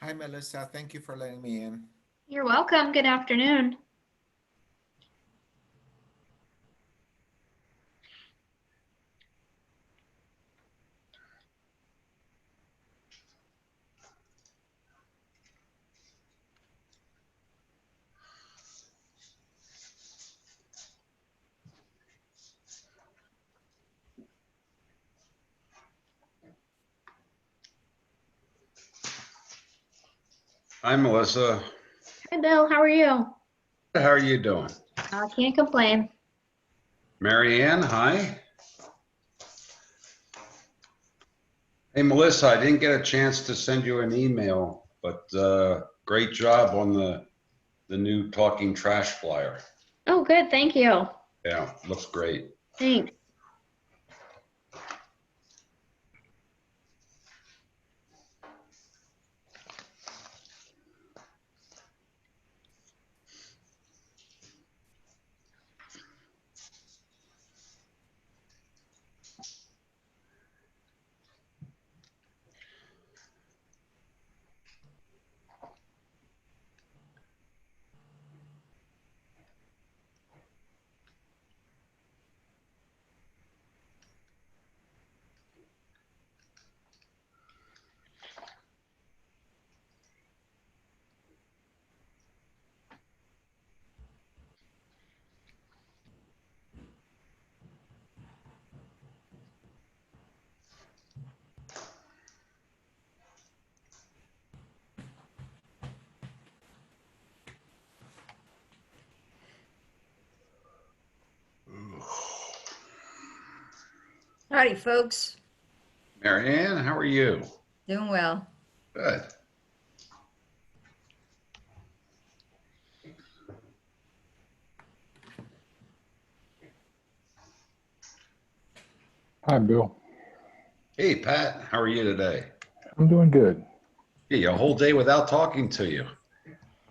Hi, Melissa. Thank you for letting me in. You're welcome. Good afternoon. Hi, Melissa. Hi, Bill. How are you? How are you doing? I can't complain. Mary Ann, hi. Hey, Melissa, I didn't get a chance to send you an email, but great job on the new talking trash flyer. Oh, good. Thank you. Yeah, looks great. Thanks. Howdy, folks. Mary Ann, how are you? Doing well. Good. Hi, Bill. Hey, Pat, how are you today? I'm doing good. Hey, a whole day without talking to you.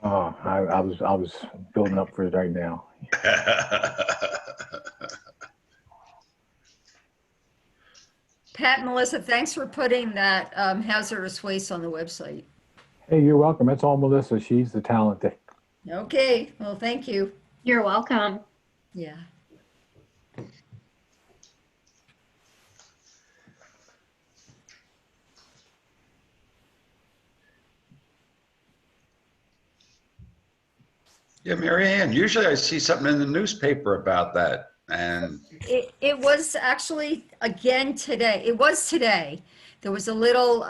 I was building up for it right now. Pat and Melissa, thanks for putting that hazardous waste on the website. Hey, you're welcome. That's all Melissa. She's the talent. Okay, well, thank you. You're welcome. Yeah. Yeah, Mary Ann, usually I see something in the newspaper about that. And It was actually again today. It was today. There was a little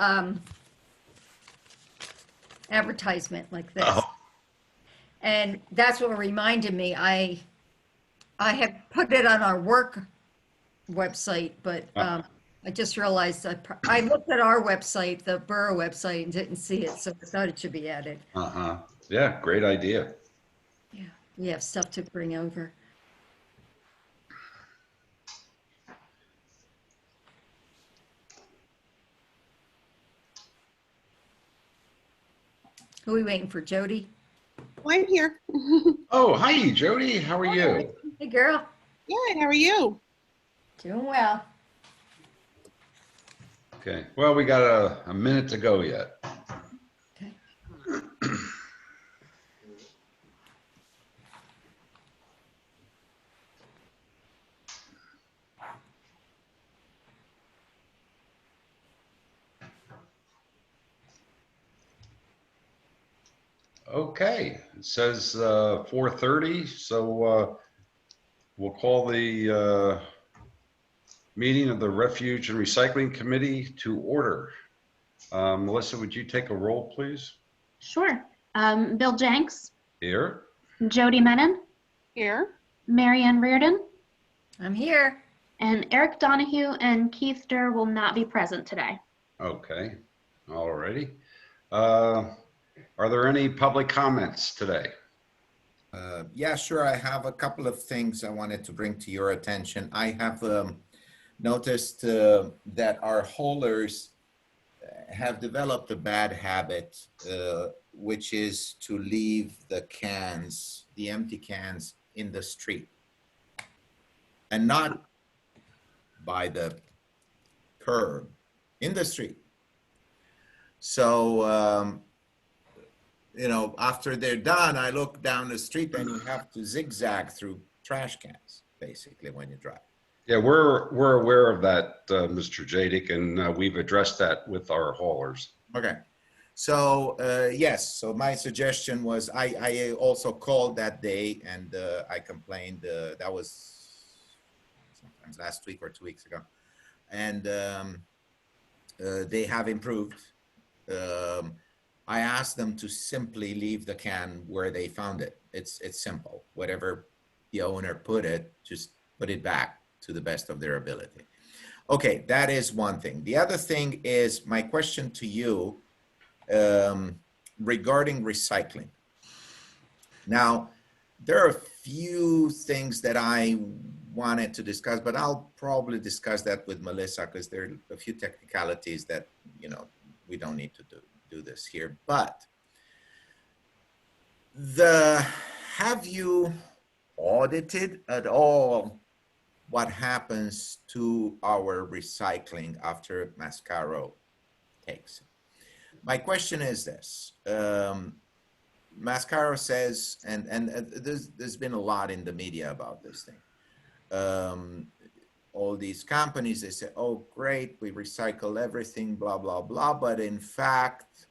advertisement like this. oh, And that's what reminded me. I had put it on our work website, but I just realized I looked at our website, the borough website, and didn't see it, so I thought it should be added. yeah, great idea. Yeah, we have stuff to bring over. Who are we waiting for, Jody? I'm here. Oh, hi, Jody. How are you? Hey, girl. Good. How are you? Doing well. Okay. Well, we got a minute to go yet. Okay. Okay. It says 4:30, so we'll call the meeting of the Refuge and Recycling Committee to order. Melissa, would you take a roll, please? Sure. Bill Jenks, Here. Jody Menon, Here. Mary Ann Reardon, I'm here. and Eric Donahue and Keith Durr will not be present today. Okay. Alrighty. Are there any public comments today? Yeah, sure. I have a couple of things I wanted to bring to your attention. I have noticed that our haulers have developed a bad habit, which is to leave the cans, the empty cans, in the street and not by the curb, in the street. So you know, after they're done, I look down the street and you have to zigzag through trash cans, basically, when you drive. Yeah, we're aware of that, Mr. Jadik, and we've addressed that with our haulers. Okay. So, yes, so my suggestion was, I also called that day and I complained, that was sometimes last week or 2 weeks ago. And they have improved. I asked them to simply leave the can where they found it. It's simple. Whatever the owner put it, just put it back to the best of their ability. Okay, that is one thing. The other thing is my question to you regarding recycling. Now, there are a few things that I wanted to discuss, but I'll probably discuss that with Melissa because there are a few technicalities that, you know, we don't need to do this here. But have you audited at all what happens to our recycling after Mascaro takes it? My question is this. Mascaro says, and there's been a lot in the media about this thing. All these companies, they say, oh, great, we recycle everything, blah, blah, blah. But in fact,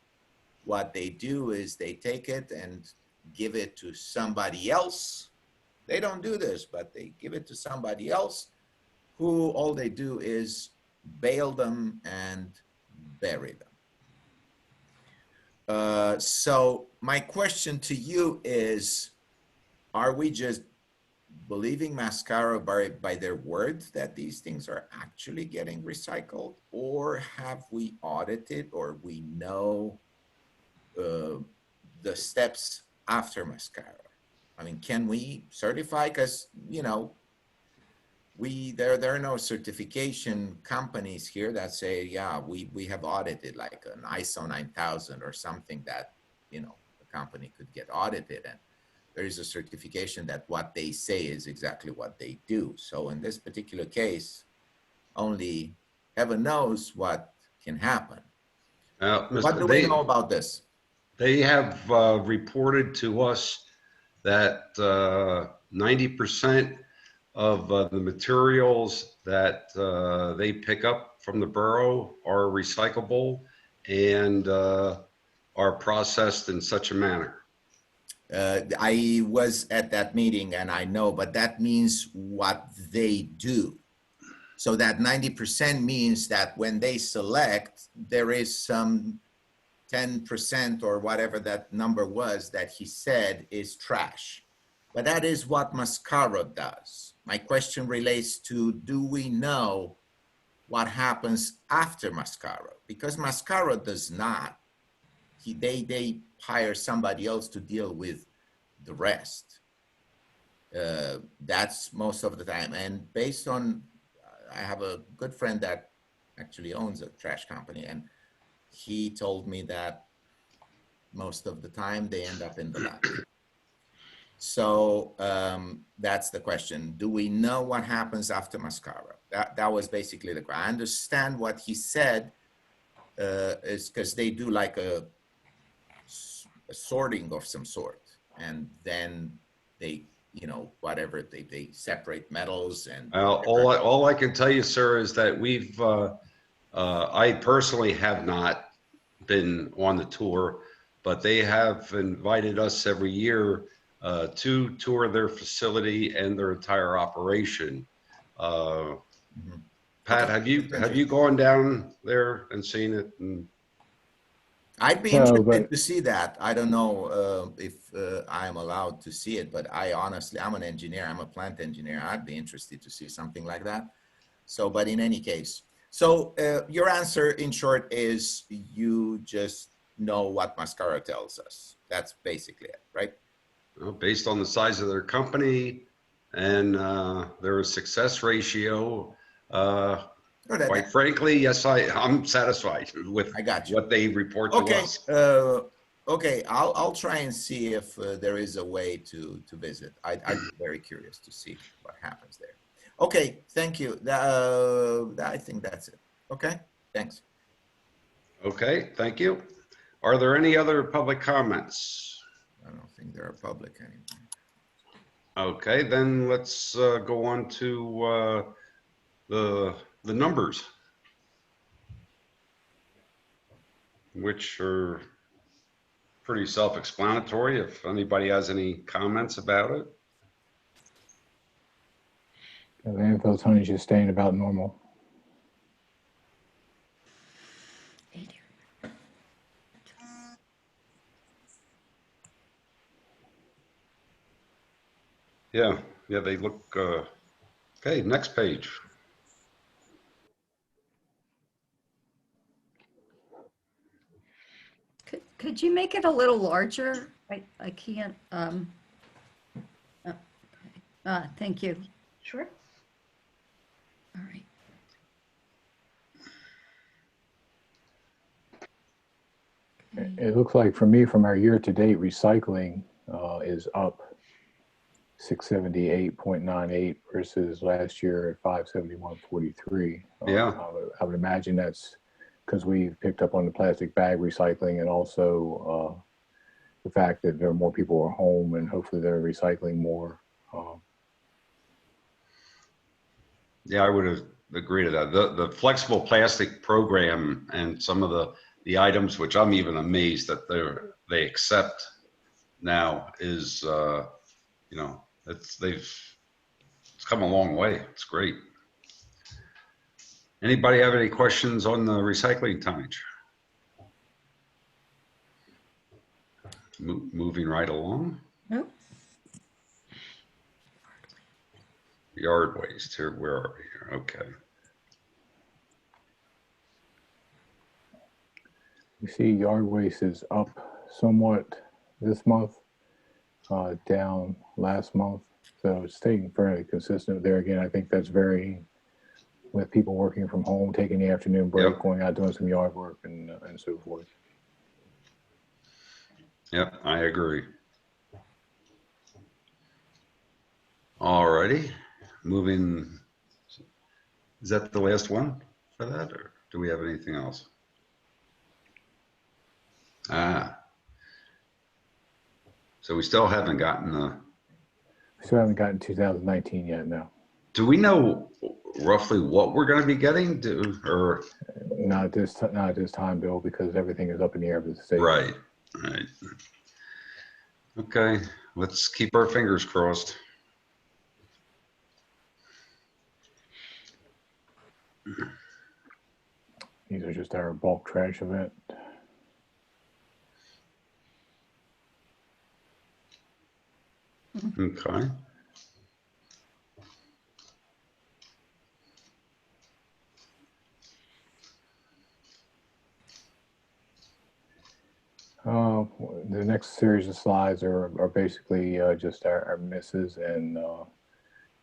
what they do is they take it and give it to somebody else. They don't do this, but they give it to somebody else who all they do is bail them and bury them. So my question to you is, are we just believing Mascaro by their word that these things are actually getting recycled, or have we audited or we know the steps after Mascaro? I mean, can we certify? Because, you know, there are no certification companies here that say, yeah, we have audited like an ISO 9000 or something that, you know, the company could get audited, and there is a certification that what they say is exactly what they do. So in this particular case, only heaven knows what can happen. What do we know about this? They have reported to us that 90% of the materials that they pick up from the borough are recyclable and are processed in such a manner. I was at that meeting and I know, but that means what they do. So that 90% means that when they select, there is some 10% or whatever that number was that he said is trash. But that is what Mascaro does. My question relates to, do we know what happens after Mascaro? Because Mascaro does not. They hire somebody else to deal with the rest. That's most of the time. And based on, I have a good friend that actually owns a trash company, and he told me that most of the time they end up in the lab. So that's the question. Do we know what happens after Mascaro? That was basically the question. I understand what he said is because they do like a sorting of some sort, and then they, you know, whatever, they separate metals and all I can tell you, sir, is that we've I personally have not been on the tour, but they have invited us every year to tour their facility and their entire operation. Pat, Okay. have you gone down there and seen it? And I'd be interested to see that. I don't know if I'm allowed to see it, but I honestly, I'm an engineer. I'm a plant engineer. I'd be interested to see something like that. So, but in any case, so your answer in short is you just know what Mascaro tells us. That's basically it, right? well, based on the size of their company and their success ratio, quite frankly, yes, I'm satisfied with what they report to us. Okay, I'll try and see if there is a way to visit. I'd be very curious to see what happens there. Okay, thank you. I think that's it. Okay, thanks. Okay, thank you. Are there any other public comments? I don't think they're public anymore. Okay, then let's go on to the numbers, which are pretty self-explanatory. If anybody has any comments about it. The landfill tonnage is staying about normal. Yeah, they look, okay, next page. Could you make it a little larger? I can't, thank you. Sure. All right. It looks like for me, from our year-to-date recycling is up 678.98 versus last year at 571.43. Yeah. I would imagine that's because we've picked up on the plastic bag recycling, and also the fact that there are more people at home and hopefully they're recycling more. Yeah, I would agree to that. The flexible plastic program and some of the items, which I'm even amazed that they accept now, is you know, it's come a long way. It's great. Anybody have any questions on the recycling tonnage? Moving right along. Nope. Yard waste here. Where are we here? Okay. You see yard waste is up somewhat this month, down last month. So it's staying fairly consistent there. Again, I think that's varying with people working from home, taking the afternoon break, Yep. going out doing some yard work and so forth. Yep, I agree. Alrighty, moving. Is that the last one for that, or do we have anything else? So we still haven't gotten We still haven't gotten 2019 yet, no. do we know roughly what we're going to be getting to, or? Not at this time, Bill, because everything is up in the air with the state. Right. Okay, let's keep our fingers crossed. These are just our bulk trash event. Okay. The next series of slides are basically just our misses and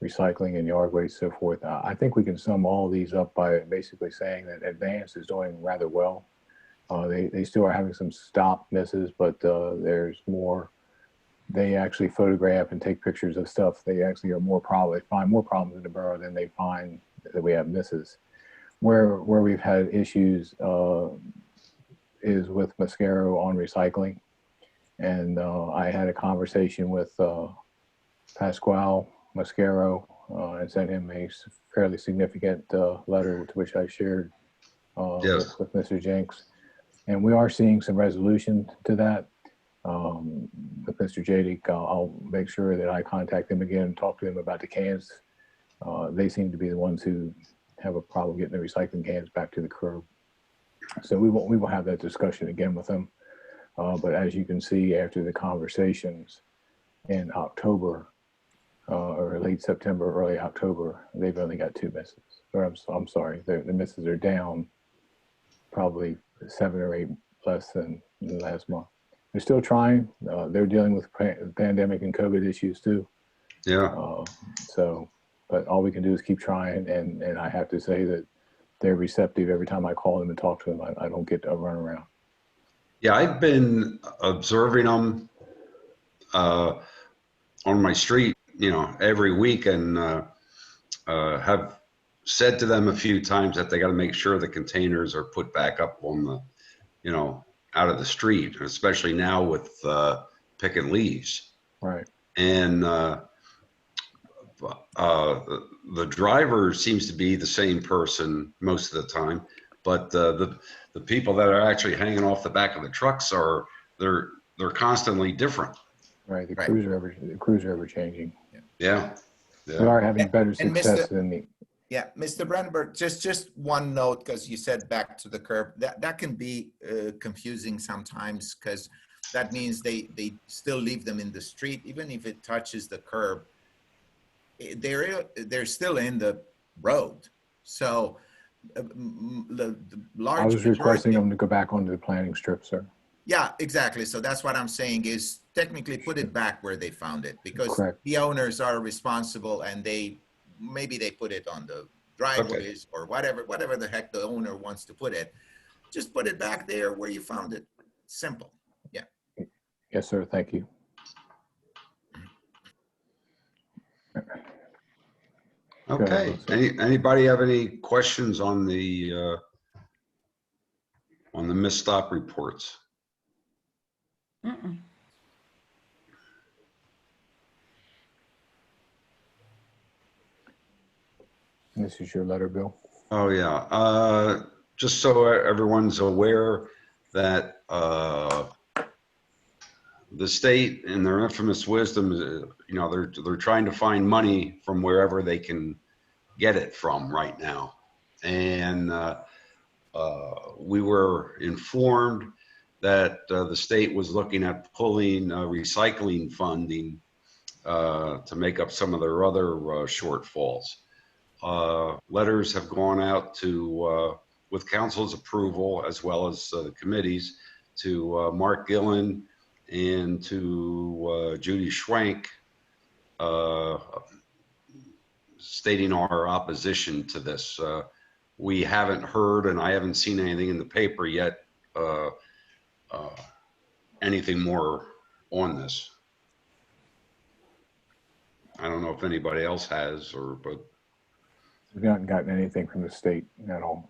recycling and yard waste, so forth. I think we can sum all these up by basically saying that Advance is doing rather well. They still are having some stop misses, but there's more. They actually photograph and take pictures of stuff. They actually are more problem. They find more problems in the borough than they find that we have misses. Where we've had issues is with Mascaro on recycling. And I had a conversation with Pasquale Mascaro and sent him a fairly significant letter, to which I shared Yes. with Mr. Jenks. And we are seeing some resolution to that. With Mr. Jadik, I'll make sure that I contact him again and talk to him about the cans. They seem to be the ones who have a problem getting the recycling cans back to the curb. So we will have that discussion again with them. But as you can see, after the conversations in October, or late September, early October, they've only got 2 misses. Or I'm sorry, the misses are down probably 7 or 8 less than last month. They're still trying. They're dealing with pandemic and COVID issues too. Yeah. But all we can do is keep trying. And I have to say that they're receptive every time I call them and talk to them. I don't get a run around. Yeah, I've been observing them on my street, every week, and have said to them a few times that they got to make sure the containers are put back up on the, out of the street, especially now with picking leaves. Right. And the driver seems to be the same person most of the time, but the people that are actually hanging off the back of the trucks they're constantly different. Right. The Right. crews are ever changing. Yeah. We Yeah. are having better And success than the. Yeah, Mr. Brandenburg, just one note, because you said back to the curb, that can be confusing sometimes, because that means they still leave them in the street, even if it touches the curb. They're still in the road. So the large I was requesting majority of- them to go back onto the planting strip, sir. Yeah, exactly. So that's what I'm saying is technically put it back where they found it, because Correct. the owners are responsible, and maybe they put it on the driveways or whatever the heck the owner wants to put it. Just put it back there where you found it. Simple. Yeah. Yes, sir. Thank you. Okay. So- Anybody have any questions on the misstop reports? Mm-mm. This is your letter, Bill. Oh, yeah. Just so everyone's aware that the state, in their infamous wisdom, they're trying to find money from wherever they can get it from right now. And we were informed that the state was looking at pulling recycling funding to make up some of their other shortfalls. Letters have gone out to, with council's approval, as well as the committees, to Mark Gillen and to Judy Schwenk, stating our opposition to this. We haven't heard, and I haven't seen anything in the paper yet, anything more on this. I don't know if anybody else has, but We haven't gotten anything from the state at all.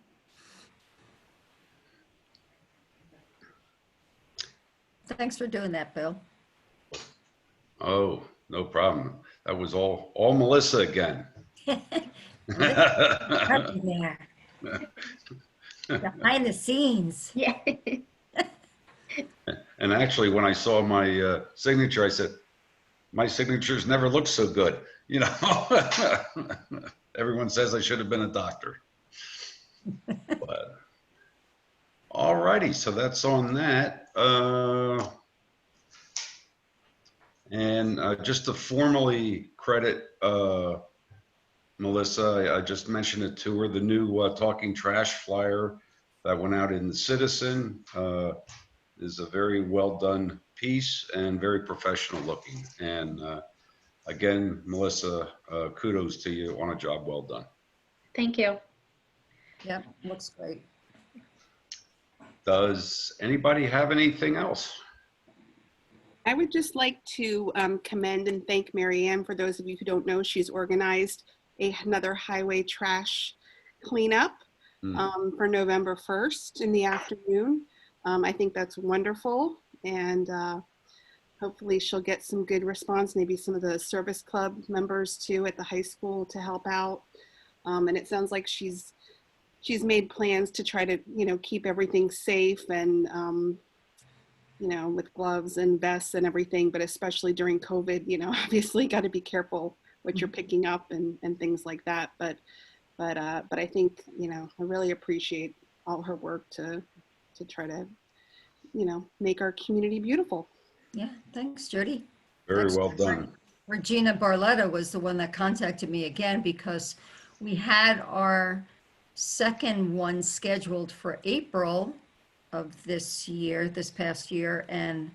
Thanks for doing that, Bill. oh, no problem. That was all Melissa again. Happy there. Behind the scenes. Yeah. And actually, when I saw my signature, I said, my signatures never looked so good. You know, everyone says I should have been a doctor. But, all righty, so that's on that. And just to formally credit Melissa, I just mentioned it to her, the new Talking Trash flyer that went out in the Citizen is a very well done piece and very professional looking. And again, Melissa, kudos to you on a job well done. Thank you. Yep, looks great. Does anybody have anything else? I would just like to commend and thank Mary Ann. For those of you who don't know, she's organized another highway trash cleanup for November 1st in the afternoon. I think that's wonderful, and hopefully she'll get some good response, maybe some of the service club members too at the high school to help out. And it sounds like she's made plans to try to, keep everything safe and, with gloves and vests and everything, but especially during COVID, obviously got to be careful what you're picking up and things like that. But I think, I really appreciate all her work to try to, make our community beautiful. Yeah, thanks, Jody. Very Thanks. well done. Regina Barletta was the one that contacted me again because we had our second one scheduled for April of this past year, and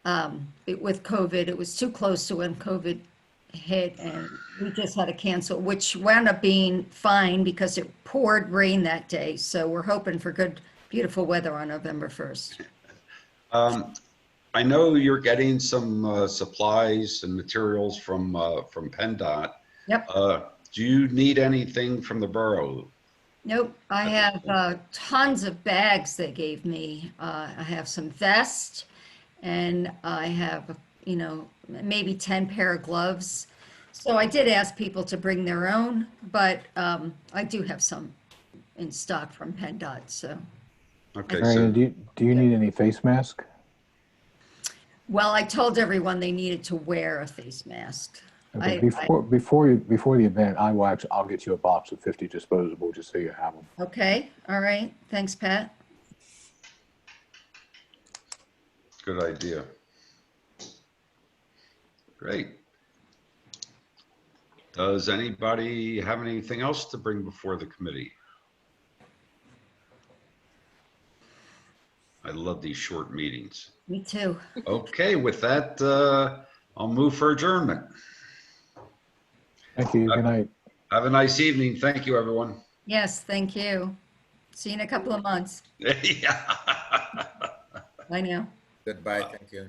with COVID, it was too close to when COVID hit, and we just had to cancel, which wound up being fine because it poured rain that day. So we're hoping for good, beautiful weather on November 1st. I know you're getting some supplies and materials from PennDOT. Yep. Do you need anything from the borough? Nope, I have tons of bags they gave me. I have some vests and I have, you know, maybe 10 pair of gloves. So I did ask people to bring their own, but I do have some in stock from PennDOT, so. Okay, Marianne, so, do you need any face mask? Well, I told everyone they needed to wear a face mask. Okay, I- before the event, I'll get you a box of 50 disposable just so you have them. Okay, all right, thanks, Pat. good idea. Great. Does anybody have anything else to bring before the committee? I love these short meetings. Me too. Okay, with that, I'll move for adjournment. Thank you. Good night. Have a nice evening. Thank you, everyone. Yes, thank you. See you in a couple of months. Yeah. Bye now. Goodbye, thank you.